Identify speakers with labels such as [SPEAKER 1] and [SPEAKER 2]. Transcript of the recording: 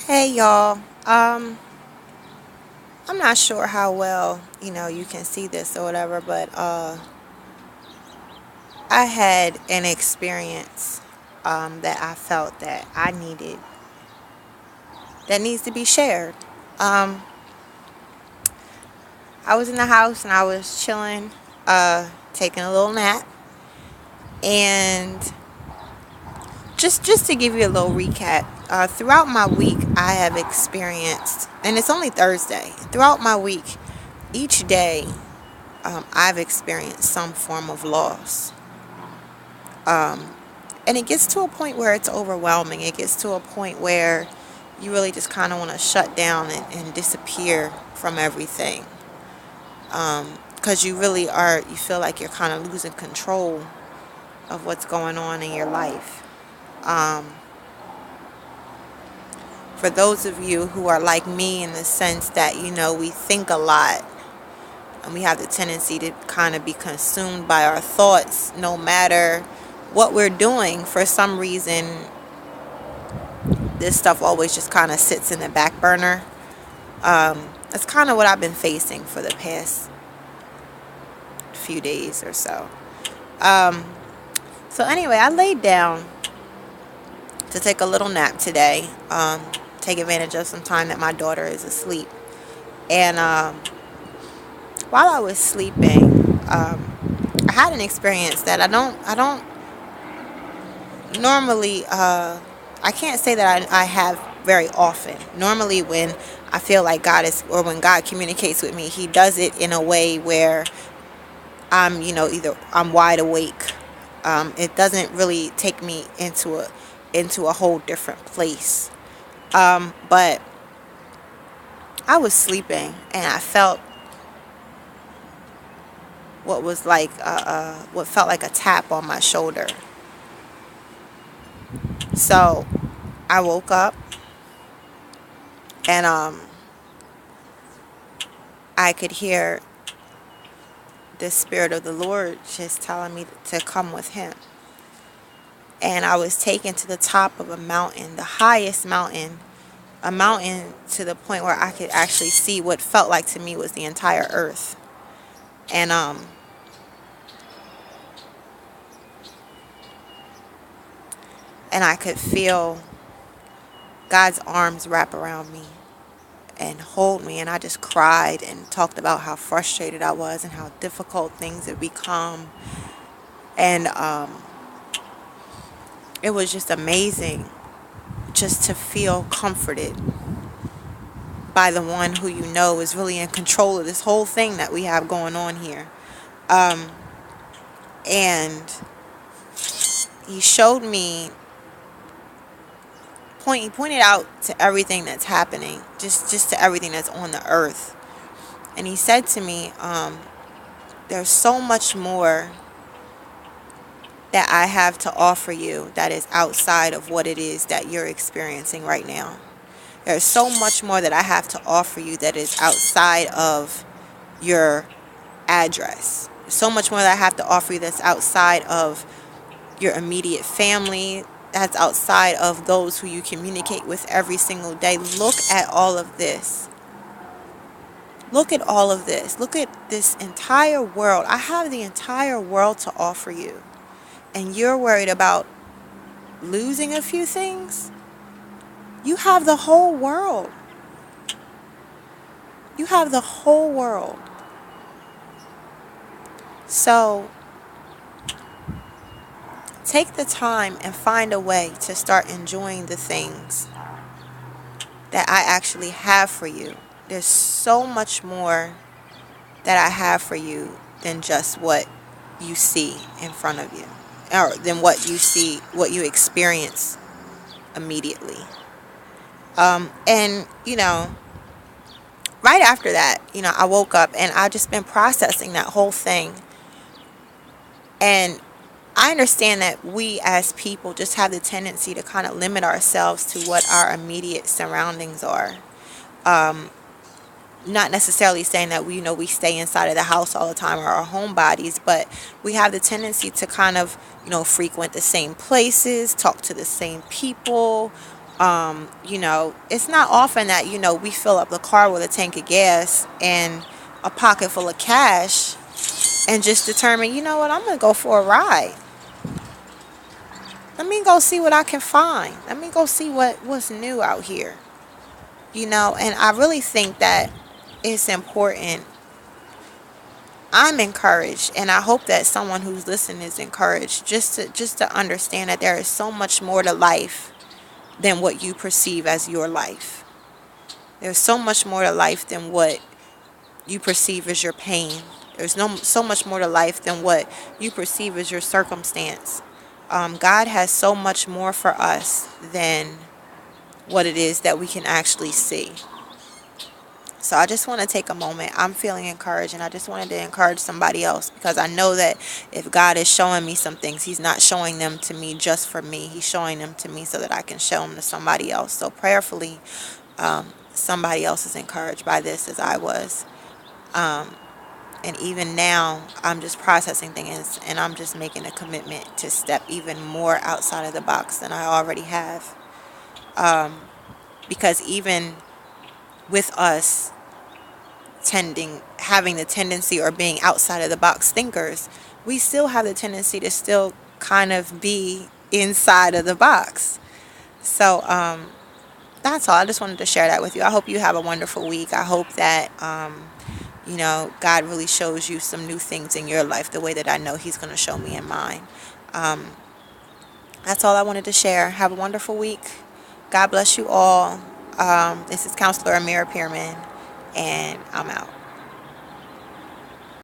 [SPEAKER 1] Hey y'all. I'm not sure how well, you can see this or whatever, but I had an experience that I felt that I needed that needs to be shared. Um I was in the house and I was chilling, taking a little nap, and just to give you a little recap, throughout my week I have experienced, and it's only Thursday. Throughout my week, each day, I've experienced some form of loss. And it gets to a point where it's overwhelming. It gets to a point where you really just kind of want to shut down and disappear from everything. Because you really are, you feel like you're kind of losing control of what's going on in your life. Um, for those of you who are like me in the sense that, we think a lot and we have the tendency to kind of be consumed by our thoughts no matter what we're doing. For some reason, this stuff always just kind of sits in the back burner. That's kind of what I've been facing for the past few days or so. Um, so anyway, I laid down to take a little nap today, take advantage of some time that my daughter is asleep. And while I was sleeping, I had an experience that I don't normally, I can't say that I have very often. Normally, when I feel like God is, or when God communicates with me, He does it in a way where I'm, either I'm wide awake. It doesn't really take me into a whole different place. But I was sleeping and I felt what felt like a tap on my shoulder. So I woke up and I could hear the Spirit of the Lord just telling me to come with Him. And I was taken to the top of a mountain, the highest mountain, a mountain to the point where I could actually see what felt like to me was the entire earth. And I could feel God's arms wrap around me and hold me, and I just cried and talked about how frustrated I was and how difficult things had become. And it was just amazing just to feel comforted by the one who is really in control of this whole thing that we have going on here. Um, and he showed me, he pointed out to everything that's happening, just to everything that's on the earth. And he said to me, there's so much more that I have to offer you that is outside of what it is that you're experiencing right now. There's so much more that I have to offer you that is outside of your address. So much more that I have to offer you that's outside of your immediate family, that's outside of those who you communicate with every single day. Look at all of this. Look at all of this. Look at this entire world. I have the entire world to offer you. And you're worried about losing a few things? You have the whole world. You have the whole world. So take the time and find a way to start enjoying the things that I actually have for you. There's so much more that I have for you than just what you see in front of you, or than what you see, what you experience immediately. And right after that, I woke up and I just been processing that whole thing. And I understand that we as people just have the tendency to kind of limit ourselves to what our immediate surroundings are. Not necessarily saying that we stay inside of the house all the time or our home bodies, but we have the tendency to kind of frequent the same places, talk to the same people, It's not often that, we fill up the car with a tank of gas and a pocket full of cash and just determine, you know what, I'm going to go for a ride. Let me go see what I can find. Let me go see what's new out here. And I really think that it's important. I'm encouraged, and I hope that someone who's listening is encouraged just to understand that there is so much more to life than what you perceive as your life. There's so much more to life than what you perceive as your pain. There's no so much more to life than what you perceive as your circumstance. God has so much more for us than what it is that we can actually see. So I just want to take a moment. I'm feeling encouraged, and I just wanted to encourage somebody else, because I know that if God is showing me some things, He's not showing them to me just for me. He's showing them to me so that I can show them to somebody else. So prayerfully, somebody else is encouraged by this as I was. Um, and even now, I'm just processing things, and I'm just making a commitment to step even more outside of the box than I already have. Um, because even with us having the tendency, or being outside of the box thinkers, we still have the tendency to still kind of be inside of the box. So that's all. I just wanted to share that with you. I hope you have a wonderful week. I hope that God really shows you some new things in your life the way that I know He's going to show me in mine. Um, that's all I wanted to share. Have a wonderful week. God bless you all. This is Counselor Amira Pearman, and I'm out.